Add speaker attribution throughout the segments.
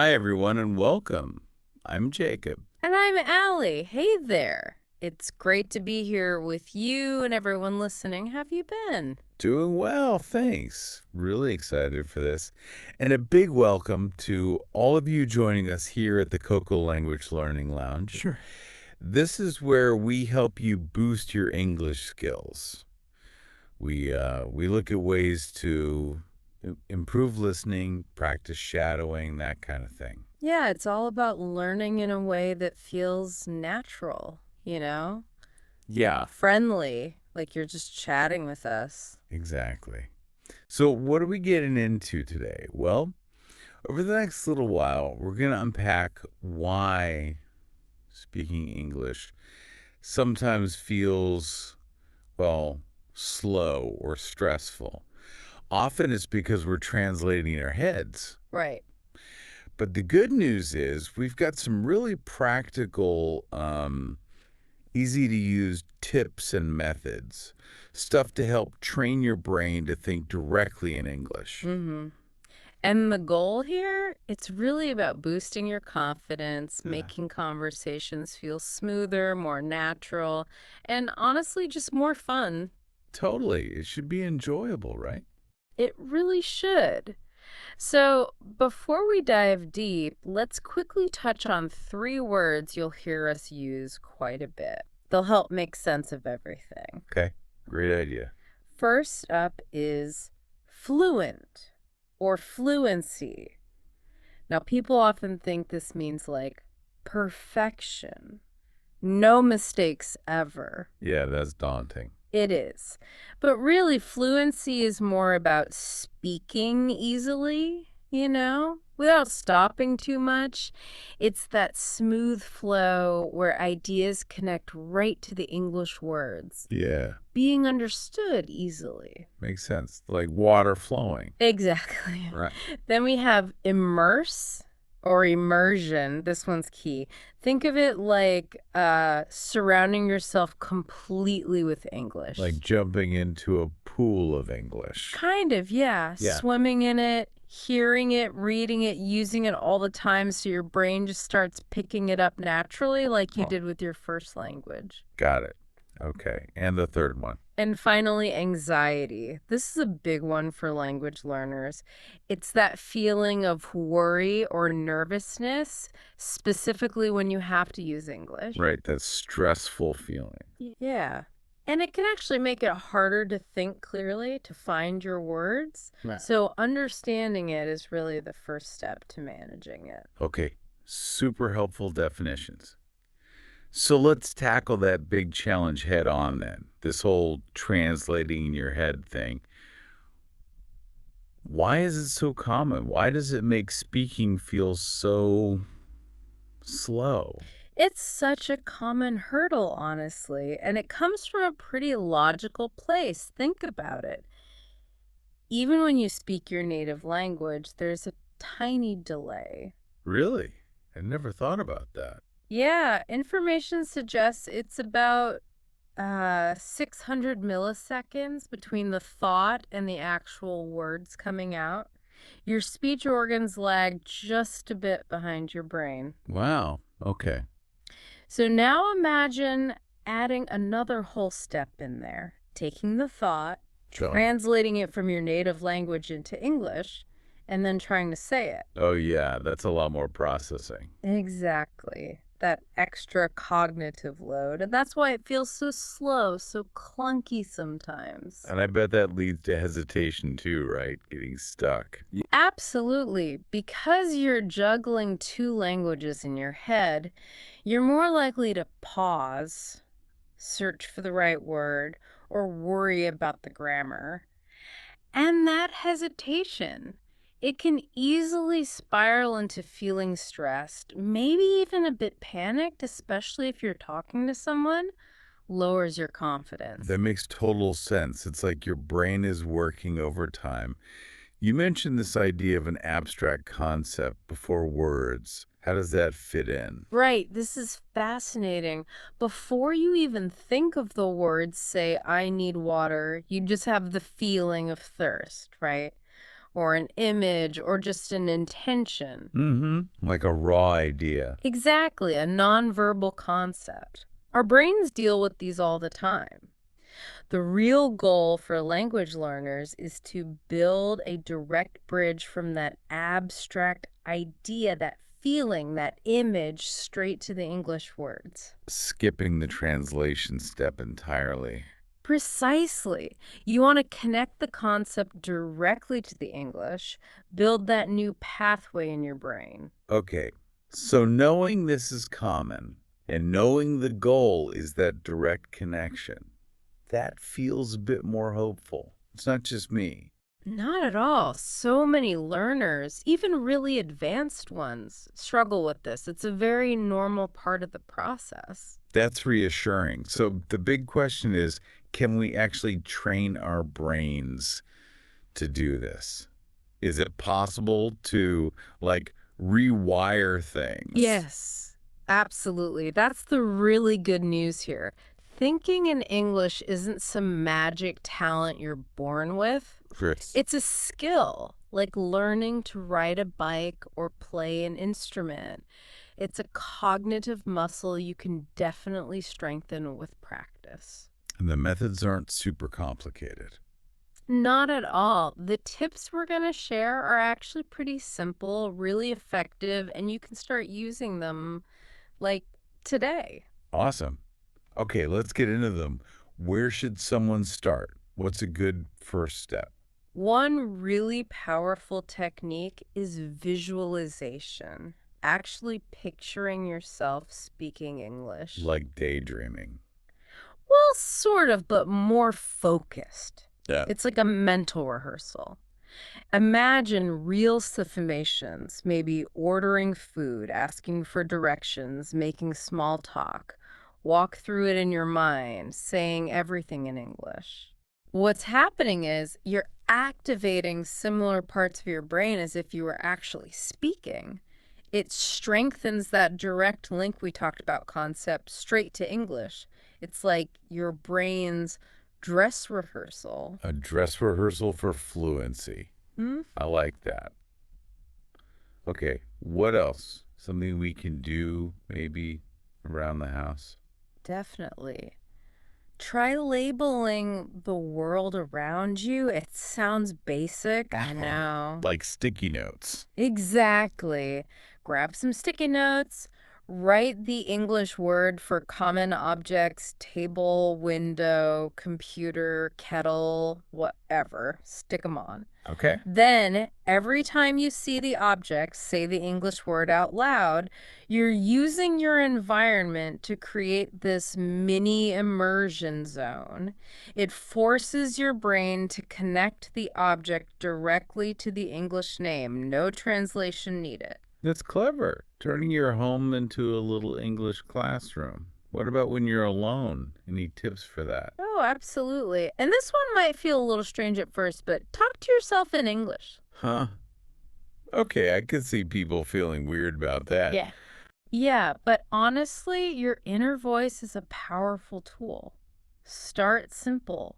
Speaker 1: Hi, everyone, and welcome. I'm Jacob.
Speaker 2: And I'm Allie. Hey there. It's great to be here with you and everyone listening. How have you been?
Speaker 1: Doing well, thanks. Really excited for this. And a big welcome to all of you joining us here at the KoKo Language Learning Lounge.
Speaker 3: Sure.
Speaker 1: This is where we help you boost your English skills. We look at ways to improve listening, practice shadowing, that kind of thing.
Speaker 2: Yeah, it's all about learning in a way that feels natural,
Speaker 1: Yeah,
Speaker 2: friendly, like you're just chatting with us.
Speaker 1: exactly. So what are we getting into today? Well, over the next little while, we're going to unpack why speaking English sometimes feels, well, slow or stressful. Often it's because we're translating in our heads.
Speaker 2: Right.
Speaker 1: But the good news is we've got some really practical, easy to use tips and methods, stuff to help train your brain to think directly in English.
Speaker 2: Mm-hmm. And the goal here, it's really about boosting your confidence,
Speaker 1: Yeah.
Speaker 2: making conversations feel smoother, more natural, and honestly, just more fun.
Speaker 1: Totally. It should be enjoyable, right?
Speaker 2: It really should. So, before we dive deep, let's quickly touch on three words you'll hear us use quite a bit. They'll help make sense of everything.
Speaker 1: Okay. Great idea.
Speaker 2: First up is fluent or fluency. Now, people often think this means like perfection, no mistakes ever.
Speaker 1: Yeah, that's daunting.
Speaker 2: It is. But really, fluency is more about speaking easily, without stopping too much. It's that smooth flow where ideas connect right to the English words,
Speaker 1: Yeah,
Speaker 2: being understood easily.
Speaker 1: makes sense. Like water flowing.
Speaker 2: Exactly.
Speaker 1: Right.
Speaker 2: Then we have immerse or immersion. This one's key. Think of it like surrounding yourself completely with English.
Speaker 1: Like jumping into a pool of English.
Speaker 2: Kind of, yeah.
Speaker 1: Yeah.
Speaker 2: Swimming in it, hearing it, reading it, using it all the time so your brain just starts picking it up naturally like you
Speaker 1: Oh.
Speaker 2: did with your first language.
Speaker 1: Got it. Okay. And the third one.
Speaker 2: And finally, anxiety. This is a big one for language learners. It's that feeling of worry or nervousness, specifically when you have to use English.
Speaker 1: Right. That stressful feeling.
Speaker 2: Yeah. And it can actually make it harder to think clearly, to find your words.
Speaker 1: Right.
Speaker 2: So understanding it is really the first step to managing it.
Speaker 1: Okay. Super helpful definitions. So let's tackle that big challenge head on then. This whole translating in your head thing. Why is it so common? Why does it make speaking feel so slow?
Speaker 2: It's such a common hurdle, honestly, and it comes from a pretty logical place. Think about it. Even when you speak your native language, there's a tiny delay.
Speaker 1: Really? I never thought about that.
Speaker 2: Yeah, information suggests it's about 600 milliseconds between the thought and the actual words coming out. Your speech organs lag just a bit behind your brain.
Speaker 1: Wow. Okay.
Speaker 2: So now imagine adding another whole step in there, taking the thought,
Speaker 1: Sure.
Speaker 2: translating it from your native language into English, and then trying to say it.
Speaker 1: Oh, yeah. That's a lot more processing.
Speaker 2: Exactly. That extra cognitive load. And that's why it feels so slow, so clunky sometimes.
Speaker 1: And I bet that leads to hesitation too, right? Getting stuck.
Speaker 2: Absolutely. Because you're juggling two languages in your head, you're more likely to pause, search for the right word, or worry about the grammar. And that hesitation, it can easily spiral into feeling stressed, maybe even a bit panicked, especially if you're talking to someone, lowers your confidence.
Speaker 1: That makes total sense. It's like your brain is working overtime. You mentioned this idea of an abstract concept before words. How does that fit in?
Speaker 2: Right, this is fascinating. Before you even think of the words, say, I need water, you just have the feeling of thirst, right? or an image or just an intention.
Speaker 1: Like a raw idea.
Speaker 2: Exactly, a nonverbal concept. Our brains deal with these all the time. The real goal for language learners is to build a direct bridge from that abstract idea, that feeling, that image, straight to the English words.
Speaker 1: Skipping the translation step entirely.
Speaker 2: Precisely. You want to connect the concept directly to the English, build that new pathway in your brain.
Speaker 1: Okay, so knowing this is common and knowing the goal is that direct connection, that feels a bit more hopeful. It's not just me.
Speaker 2: Not at all. So many learners, even really advanced ones, struggle with this. It's a very normal part of the process.
Speaker 1: That's reassuring. So the big question is, can we actually train our brains to do this? Is it possible to, like, rewire things?
Speaker 2: Yes, absolutely. That's the really good news here. Thinking in English isn't some magic talent you're born with.
Speaker 1: Chris.
Speaker 2: It's a skill, like learning to ride a bike or play an instrument. It's a cognitive muscle you can definitely strengthen with practice.
Speaker 1: And the methods aren't super complicated.
Speaker 2: Not at all. The tips we're going to share are actually pretty simple, really effective, and you can start using them like today.
Speaker 1: Awesome. Okay, let's get into them. Where should someone start? What's a good first step?
Speaker 2: One really powerful technique is visualization, actually picturing yourself speaking English.
Speaker 1: Like daydreaming.
Speaker 2: Well, sort of, but more focused.
Speaker 1: Yeah.
Speaker 2: It's like a mental rehearsal. Imagine real situations, maybe ordering food, asking for directions, making small talk. Walk through it in your mind, saying everything in English. What's happening is you're activating similar parts of your brain as if you were actually speaking. It strengthens that direct link we talked about concept straight to English. It's like your brain's dress rehearsal.
Speaker 1: A dress rehearsal for fluency.
Speaker 2: Hmm?
Speaker 1: I like that. Okay, what else? Something we can do maybe around the house?
Speaker 2: Definitely. Try labeling the world around you. It sounds basic, I know.
Speaker 1: Like sticky notes.
Speaker 2: Exactly. Grab some sticky notes, write the English word for common objects, table, window, computer, kettle, whatever. Stick them on.
Speaker 1: Okay.
Speaker 2: Then, every time you see the object, say the English word out loud, you're using your environment to create this mini immersion zone. It forces your brain to connect the object directly to the English name. No translation needed.
Speaker 1: That's clever. Turning your home into a little English classroom. What about when you're alone? Any tips for that?
Speaker 2: Oh, absolutely. And this one might feel a little strange at first, but talk to yourself in English.
Speaker 1: Huh? Okay, I could see people feeling weird about that.
Speaker 2: Yeah. Yeah, but honestly, your inner voice is a powerful tool. Start simple.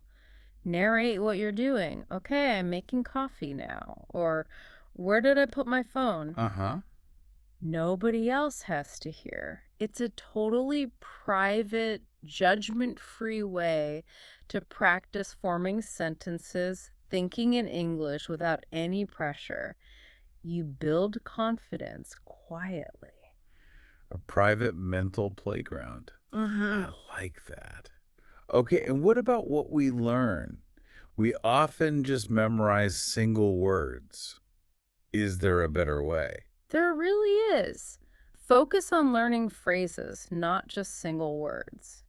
Speaker 2: Narrate what you're doing. Okay, I'm making coffee now. Or, where did I put my phone?
Speaker 1: Uh-huh.
Speaker 2: Nobody else has to hear. It's a totally private, judgment-free way to practice forming sentences, thinking in English without any pressure. You build confidence quietly.
Speaker 1: A private mental playground.
Speaker 2: Mm-hmm.
Speaker 1: I like that. Okay, and what about what we learn? We often just memorize single words. Is there a better way?
Speaker 2: There really is. Focus on learning phrases, not just single words.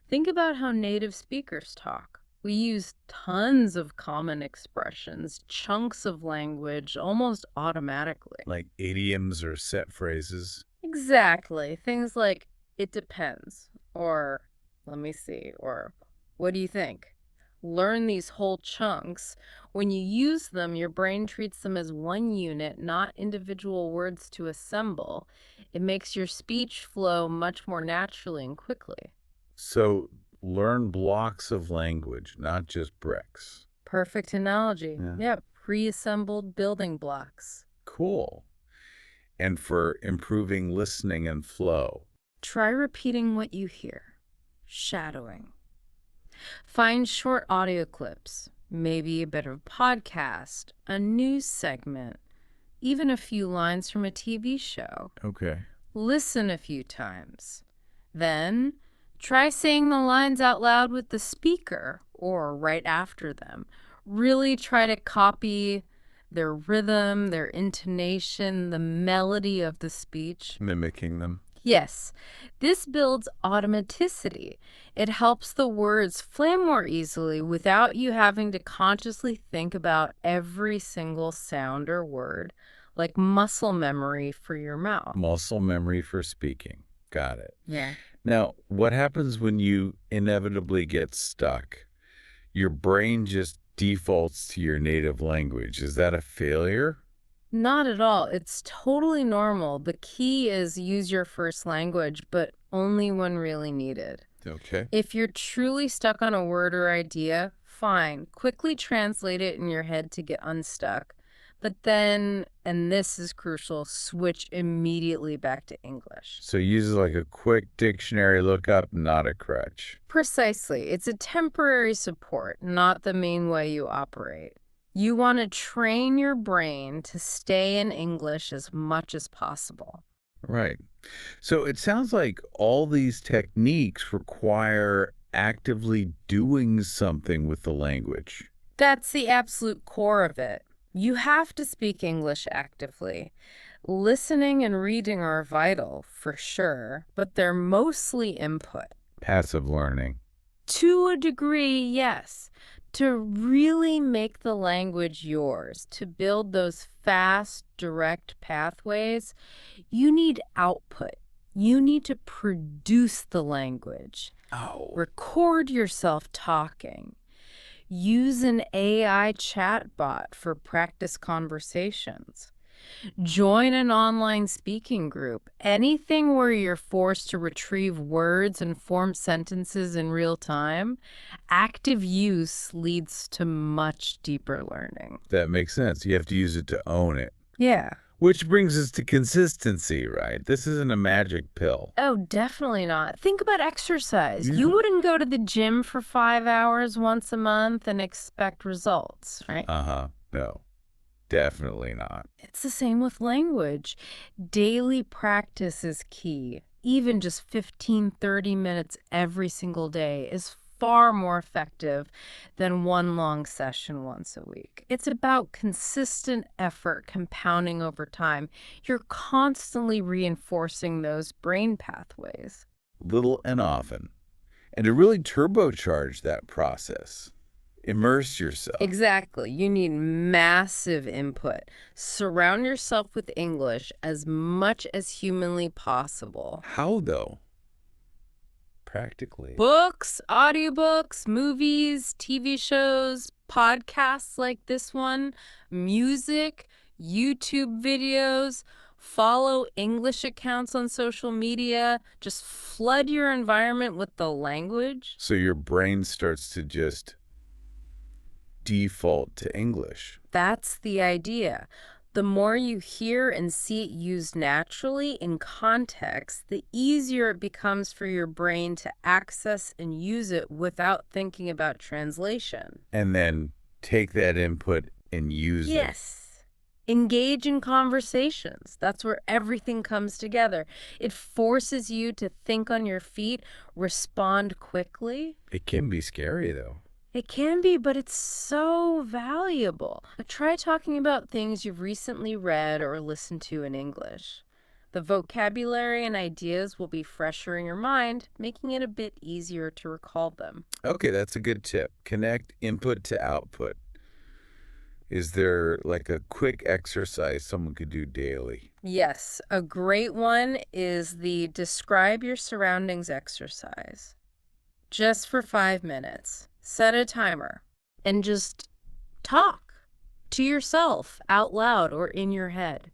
Speaker 2: Think about how native speakers talk. We use tons of common expressions, chunks of language, almost automatically.
Speaker 1: Like idioms or set phrases?
Speaker 2: Exactly. Things like, it depends, or let me see, or what do you think? Learn these whole chunks. When you use them, your brain treats them as one unit, not individual words to assemble. It makes your speech flow much more naturally and quickly.
Speaker 1: So learn blocks of language, not just bricks.
Speaker 2: Perfect analogy.
Speaker 1: Yeah.
Speaker 2: Yep. pre-assembled building blocks.
Speaker 1: Cool. And for improving listening and flow.
Speaker 2: Try repeating what you hear. Shadowing. Find short audio clips, maybe a bit of a podcast, a news segment, even a few lines from a TV show.
Speaker 1: Okay.
Speaker 2: Listen a few times. Then, try saying the lines out loud with the speaker or right after them. Really try to copy their rhythm, their intonation, the melody of the speech.
Speaker 1: Mimicking them.
Speaker 2: Yes, this builds automaticity. It helps the words flow more easily without you having to consciously think about every single sound or word, like muscle memory for your mouth.
Speaker 1: Muscle memory for speaking. Got it.
Speaker 2: Yeah.
Speaker 1: Now, what happens when you inevitably get stuck? Your brain just defaults to your native language. Is that a failure?
Speaker 2: Not at all. It's totally normal. The key is use your first language, but only when really needed.
Speaker 1: Okay.
Speaker 2: If you're truly stuck on a word or idea, fine. Quickly translate it in your head to get unstuck. But then, and this is crucial, switch immediately back to English.
Speaker 1: So use like a quick dictionary lookup, not a crutch.
Speaker 2: Precisely. It's a temporary support, not the main way you operate. You want to train your brain to stay in English as much as possible.
Speaker 1: Right. So it sounds like all these techniques require actively doing something with the language.
Speaker 2: That's the absolute core of it. You have to speak English actively. Listening and reading are vital, for sure, but they're mostly input.
Speaker 1: Passive learning.
Speaker 2: To a degree, yes. To really make the language yours, to build those fast, direct pathways, you need output. You need to produce the language.
Speaker 1: Oh.
Speaker 2: Record yourself talking. Use an AI chatbot for practice conversations. Join an online speaking group. Anything where you're forced to retrieve words and form sentences in real time. Active use leads to much deeper learning.
Speaker 1: That makes sense. You have to use it to own it.
Speaker 2: Yeah.
Speaker 1: Which brings us to consistency, right? This isn't a magic pill.
Speaker 2: Oh, definitely not. Think about exercise.
Speaker 1: Yeah.
Speaker 2: You wouldn't go to the gym for 5 hours once a month and expect results, right?
Speaker 1: No, definitely not.
Speaker 2: It's the same with language. Daily practice is key. Even just 15, 30 minutes every single day is far more effective than one long session once a week. It's about consistent effort compounding over time. You're constantly reinforcing those brain pathways.
Speaker 1: Little and often. And to really turbocharge that process, immerse yourself.
Speaker 2: Exactly. You need massive input. Surround yourself with English as much as humanly possible.
Speaker 1: How, though? Practically.
Speaker 2: Books, audiobooks, movies, TV shows, podcasts like this one, music, YouTube videos. Follow English accounts on social media. Just flood your environment with the language.
Speaker 1: So your brain starts to just default to English.
Speaker 2: That's the idea. The more you hear and see it used naturally in context, the easier it becomes for your brain to access and use it without thinking about translation.
Speaker 1: And then take that input and use it.
Speaker 2: Yes. Engage in conversations. That's where everything comes together. It forces you to think on your feet, respond quickly.
Speaker 1: It can be scary, though.
Speaker 2: It can be, but it's so valuable. Try talking about things you've recently read or listened to in English. The vocabulary and ideas will be fresher in your mind, making it a bit easier to recall them.
Speaker 1: Okay, that's a good tip. Connect input to output. Is there like a quick exercise someone could do daily?
Speaker 2: Yes, a great one is the describe your surroundings exercise. Just for 5 minutes. Set a timer and just talk to yourself out loud or in your head.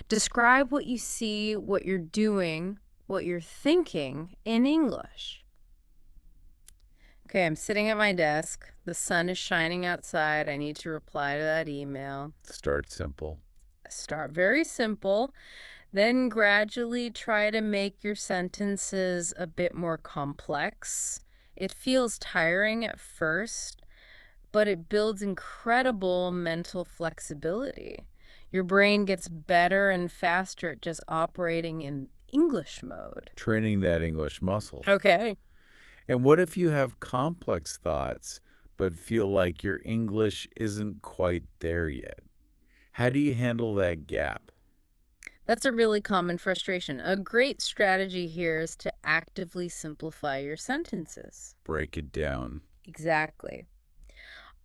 Speaker 2: Describe what you see, what you're doing, what you're thinking in English. Okay, I'm sitting at my desk. The sun is shining outside. I need to reply to that email.
Speaker 1: Start simple.
Speaker 2: Start very simple, then gradually try to make your sentences a bit more complex. It feels tiring at first, but it builds incredible mental flexibility. Your brain gets better and faster at just operating in English mode.
Speaker 1: Training that English muscle.
Speaker 2: Okay.
Speaker 1: And what if you have complex thoughts, but feel like your English isn't quite there yet? How do you handle that gap?
Speaker 2: That's a really common frustration. A great strategy here is to actively simplify your sentences.
Speaker 1: Break it down.
Speaker 2: Exactly.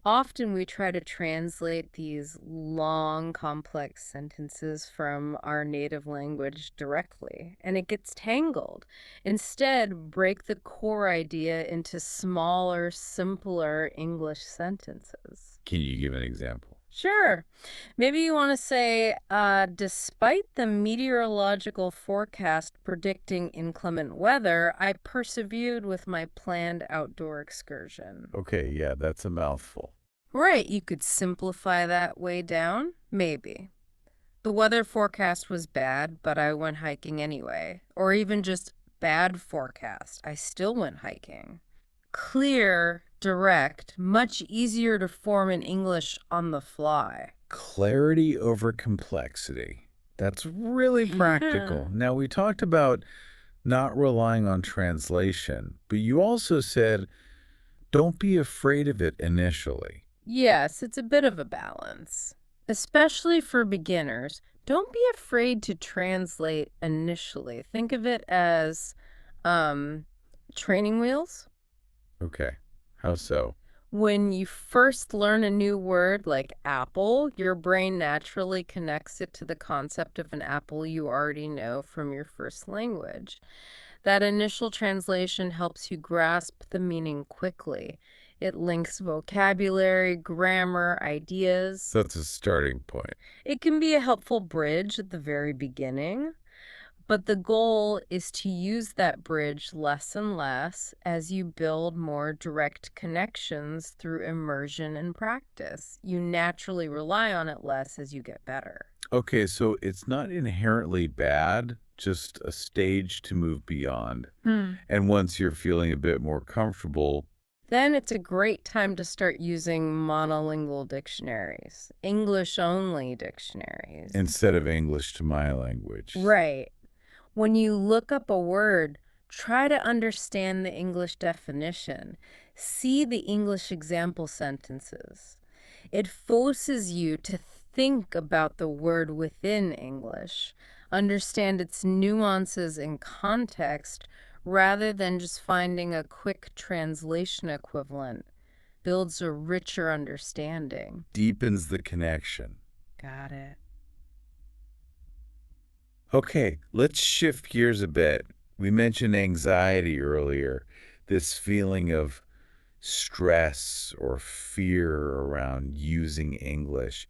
Speaker 2: Often we try to translate these long, complex sentences from our native language directly, and it gets tangled. Instead, break the core idea into smaller, simpler English sentences.
Speaker 1: Can you give an example?
Speaker 2: Sure. Maybe you want to say, despite the meteorological forecast predicting inclement weather, I persevered with my planned outdoor excursion.
Speaker 1: Okay, yeah, that's a mouthful.
Speaker 2: Right, you could simplify that way down? Maybe. The weather forecast was bad, but I went hiking anyway. Or even just bad forecast. I still went hiking. Clear, direct, much easier to form in English on the fly.
Speaker 1: Clarity over complexity. That's really practical. Now, we talked about not relying on translation, but you also said don't be afraid of it initially.
Speaker 2: Yes, it's a bit of a balance. Especially for beginners, don't be afraid to translate initially. Think of it as um, training wheels.
Speaker 1: Okay, how so?
Speaker 2: When you first learn a new word like apple, your brain naturally connects it to the concept of an apple you already know from your first language. That initial translation helps you grasp the meaning quickly. It links vocabulary, grammar, ideas.
Speaker 1: That's a starting point.
Speaker 2: It can be a helpful bridge at the very beginning, but the goal is to use that bridge less and less as you build more direct connections through immersion and practice. You naturally rely on it less as you get better.
Speaker 1: Okay, so it's not inherently bad, just a stage to move beyond.
Speaker 2: Hmm.
Speaker 1: And once you're feeling a bit more comfortable,
Speaker 2: Then it's a great time to start using monolingual dictionaries, English-only dictionaries.
Speaker 1: instead of English to my language.
Speaker 2: Right. When you look up a word, try to understand the English definition. See the English example sentences. It forces you to think about the word within English, understand its nuances and context, rather than just finding a quick translation equivalent. Builds a richer understanding.
Speaker 1: Deepens the connection.
Speaker 2: Got it.
Speaker 1: Okay, let's shift gears a bit. We mentioned anxiety earlier, this feeling of stress or fear around using English.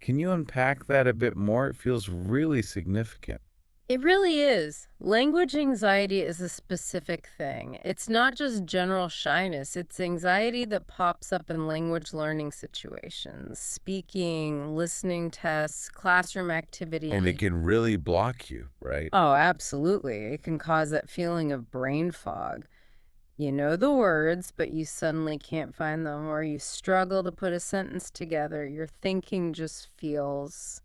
Speaker 1: Can you unpack that a bit more? It feels really significant.
Speaker 2: It really is. Language anxiety is a specific thing. It's not just general shyness, it's anxiety that pops up in language learning situations, speaking, listening tests, classroom activity.
Speaker 1: And it can really block you, right?
Speaker 2: Oh, absolutely. It can cause that feeling of brain fog. You know the words, but you suddenly can't find them, or you struggle to put a sentence together. Your thinking just feels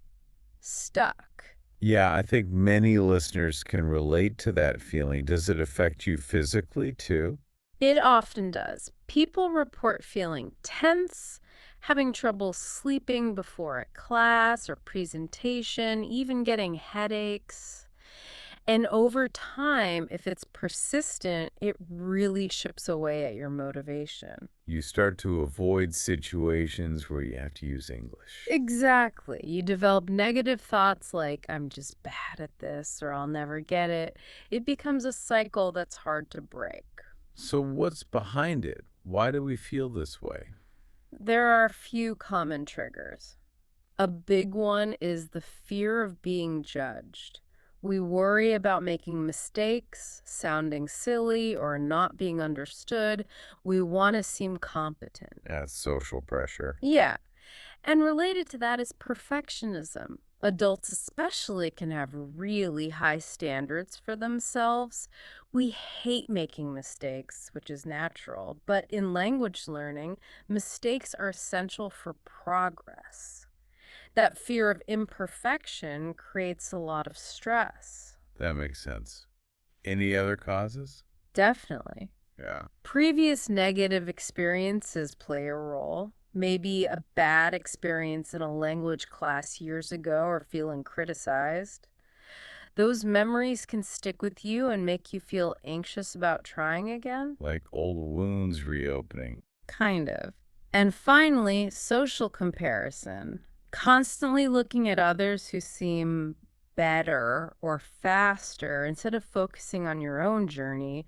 Speaker 2: stuck.
Speaker 1: Yeah, I think many listeners can relate to that feeling. Does it affect you physically too?
Speaker 2: It often does. People report feeling tense, having trouble sleeping before a class or presentation, even getting headaches. And over time, if it's persistent, it really chips away at your motivation.
Speaker 1: You start to avoid situations where you have to use English.
Speaker 2: Exactly. You develop negative thoughts like, I'm just bad at this, or I'll never get it. It becomes a cycle that's hard to break.
Speaker 1: So, what's behind it? Why do we feel this way?
Speaker 2: There are a few common triggers. A big one is the fear of being judged. We worry about making mistakes, sounding silly, or not being understood. We want to seem competent.
Speaker 1: That's social pressure.
Speaker 2: Yeah. And related to that is perfectionism. Adults, especially, can have really high standards for themselves. We hate making mistakes, which is natural, but in language learning, mistakes are essential for progress. That fear of imperfection creates a lot of stress.
Speaker 1: That makes sense. Any other causes?
Speaker 2: Definitely.
Speaker 1: Yeah.
Speaker 2: Previous negative experiences play a role. Maybe a bad experience in a language class years ago or feeling criticized. Those memories can stick with you and make you feel anxious about trying again.
Speaker 1: Like old wounds reopening.
Speaker 2: Kind of. And finally, social comparison. Constantly looking at others who seem better or faster instead of focusing on your own journey,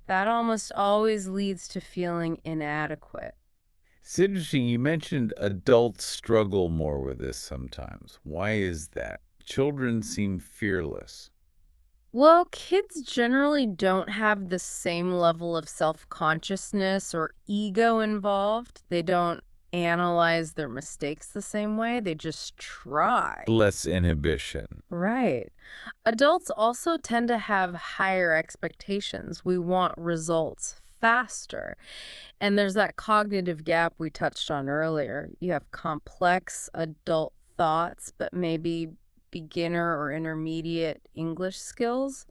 Speaker 2: that almost always leads to feeling inadequate.
Speaker 1: It's interesting. You mentioned adults struggle more with this sometimes. Why is that? Children seem fearless.
Speaker 2: Well, kids generally don't have the same level of self-consciousness or ego involved. They don't analyze their mistakes the same way. They just try.
Speaker 1: Less inhibition.
Speaker 2: Right. Adults also tend to have higher expectations. We want results faster. And there's that cognitive gap we touched on earlier. You have complex adult thoughts, but maybe beginner or intermediate English skills.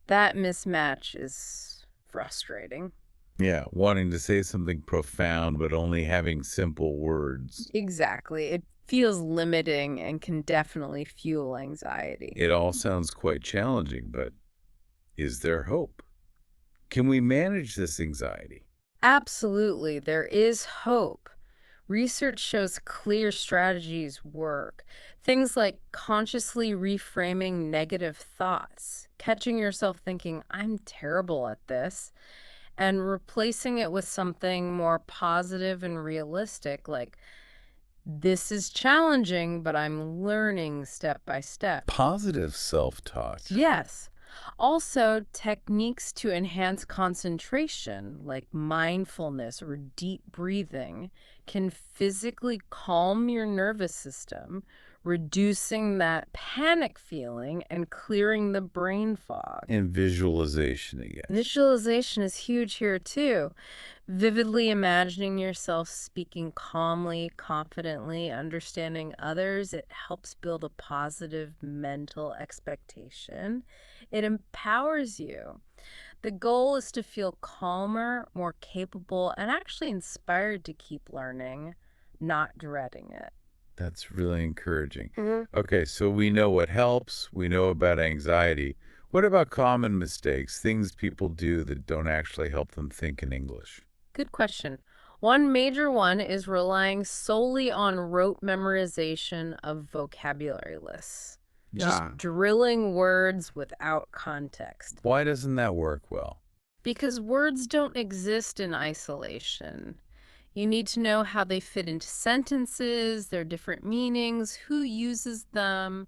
Speaker 2: That mismatch is frustrating.
Speaker 1: Yeah, wanting to say something profound, but only having simple words.
Speaker 2: Exactly. It feels limiting and can definitely fuel anxiety.
Speaker 1: It all sounds quite challenging, but is there hope? Can we manage this anxiety?
Speaker 2: Absolutely, there is hope. Research shows clear strategies work. Things like consciously reframing negative thoughts, catching yourself thinking, I'm terrible at this, and replacing it with something more positive and realistic, like, this is challenging, but I'm learning step by step.
Speaker 1: Positive self-talk.
Speaker 2: Yes. Also, techniques to enhance concentration, like mindfulness or deep breathing, can physically calm your nervous system, reducing that panic feeling and clearing the brain fog.
Speaker 1: And visualization again.
Speaker 2: Visualization is huge here, too. Vividly imagining yourself speaking calmly, confidently, understanding others, it helps build a positive mental expectation. It empowers you. The goal is to feel calmer, more capable, and actually inspired to keep learning, not dreading it.
Speaker 1: That's really encouraging.
Speaker 2: Mhm.
Speaker 1: Okay, so we know what helps. We know about anxiety. What about common mistakes, things people do that don't actually help them think in English?
Speaker 2: Good question. One major one is relying solely on rote memorization of vocabulary lists. Just
Speaker 1: Yeah.
Speaker 2: drilling words without context.
Speaker 1: Why doesn't that work well?
Speaker 2: Because words don't exist in isolation. You need to know how they fit into sentences, their different meanings, who uses them.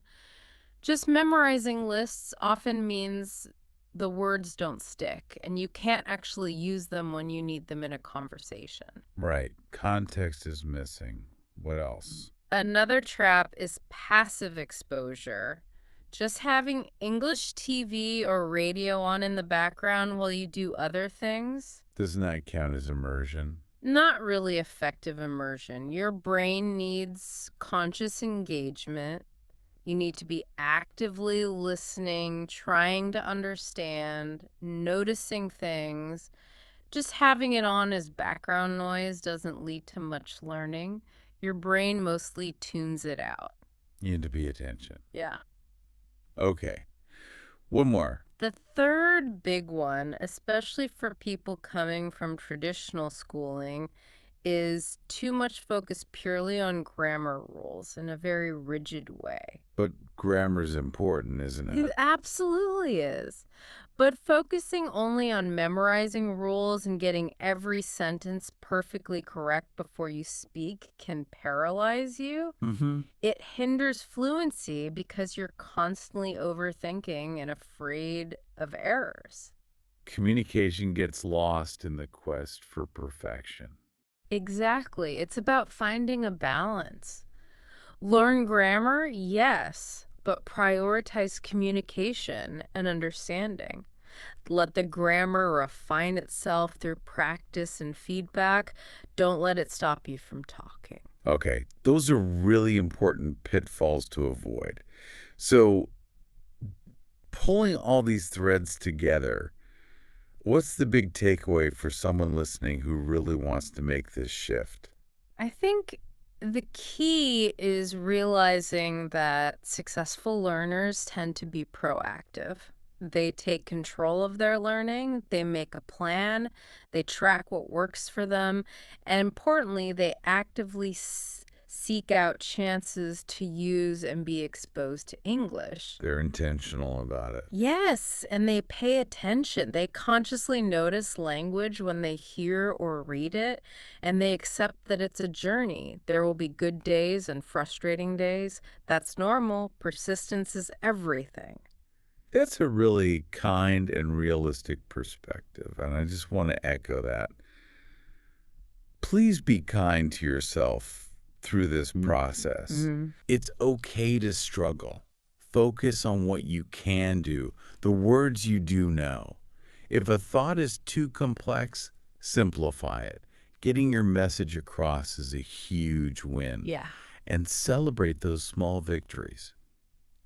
Speaker 2: Just memorizing lists often means the words don't stick, and you can't actually use them when you need them in a conversation.
Speaker 1: Right. Context is missing. What else?
Speaker 2: Another trap is passive exposure. Just having English TV or radio on in the background while you do other things.
Speaker 1: Doesn't that count as immersion?
Speaker 2: Not really effective immersion. Your brain needs conscious engagement. You need to be actively listening, trying to understand, noticing things. Just having it on as background noise doesn't lead to much learning. Your brain mostly tunes it out.
Speaker 1: You need to pay attention.
Speaker 2: Yeah.
Speaker 1: Okay. One more.
Speaker 2: The third big one, especially for people coming from traditional schooling, is too much focus purely on grammar rules in a very rigid way.
Speaker 1: But grammar's important, isn't
Speaker 2: It
Speaker 1: it?
Speaker 2: absolutely is. But focusing only on memorizing rules and getting every sentence perfectly correct before you speak can paralyze you.
Speaker 1: Mm-hmm.
Speaker 2: It hinders fluency because you're constantly overthinking and afraid of errors.
Speaker 1: Communication gets lost in the quest for perfection.
Speaker 2: Exactly. It's about finding a balance. Learn grammar, yes, but prioritize communication and understanding. Let the grammar refine itself through practice and feedback. Don't let it stop you from talking.
Speaker 1: Okay, those are really important pitfalls to avoid. So, pulling all these threads together, what's the big takeaway for someone listening who really wants to make this shift?
Speaker 2: I think the key is realizing that successful learners tend to be proactive. They take control of their learning, they make a plan, they track what works for them, and importantly, they actively seek out chances to use and be exposed to English.
Speaker 1: They're intentional about it.
Speaker 2: Yes, and they pay attention. They consciously notice language when they hear or read it, and they accept that it's a journey. There will be good days and frustrating days. That's normal. Persistence is everything.
Speaker 1: That's a really kind and realistic perspective, and I just want to echo that. Please be kind to yourself through this process.
Speaker 2: Mm-hmm.
Speaker 1: It's okay to struggle. Focus on what you can do, the words you do know. If a thought is too complex, simplify it. Getting your message across is a huge win.
Speaker 2: Yeah,
Speaker 1: And celebrate those small victories.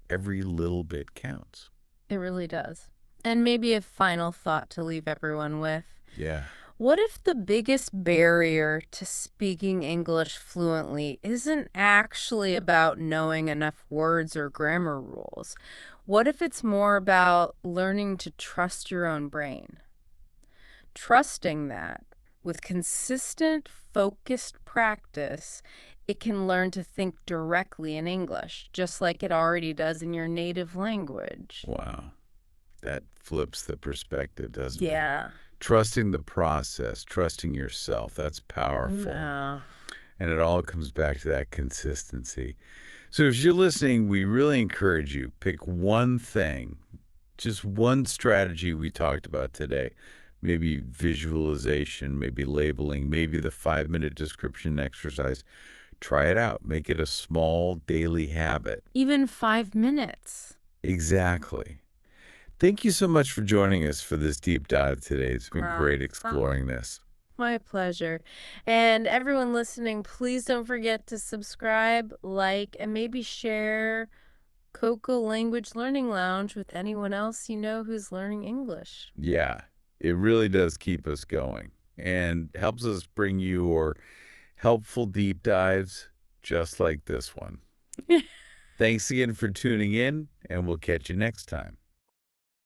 Speaker 1: Every little bit counts.
Speaker 2: it really does. And maybe a final thought to leave everyone with.
Speaker 1: Yeah.
Speaker 2: What if the biggest barrier to speaking English fluently isn't actually about knowing enough words or grammar rules? What if it's more about learning to trust your own brain? Trusting that with consistent, focused practice, it can learn to think directly in English, just like it already does in your native language.
Speaker 1: Wow. That flips the perspective, doesn't it?
Speaker 2: Yeah.
Speaker 1: Trusting the process, trusting yourself, that's powerful.
Speaker 2: Yeah.
Speaker 1: And it all comes back to that consistency. So if you're listening, we really encourage you, pick one thing, just one strategy we talked about today. Maybe visualization, maybe labeling, maybe the 5-minute description exercise. Try it out. Make it a small daily habit.
Speaker 2: Even 5 minutes.
Speaker 1: Exactly. Thank you so much for joining us for this deep dive today. It's been great exploring this.
Speaker 2: My pleasure. And everyone listening, please don't forget to subscribe, like, and maybe share KoKo Language Learning Lounge with anyone else you know who's learning English.
Speaker 1: Yeah, it really does keep us going and helps us bring you more helpful deep dives just like this one. Thanks again for tuning in, and we'll catch you next time.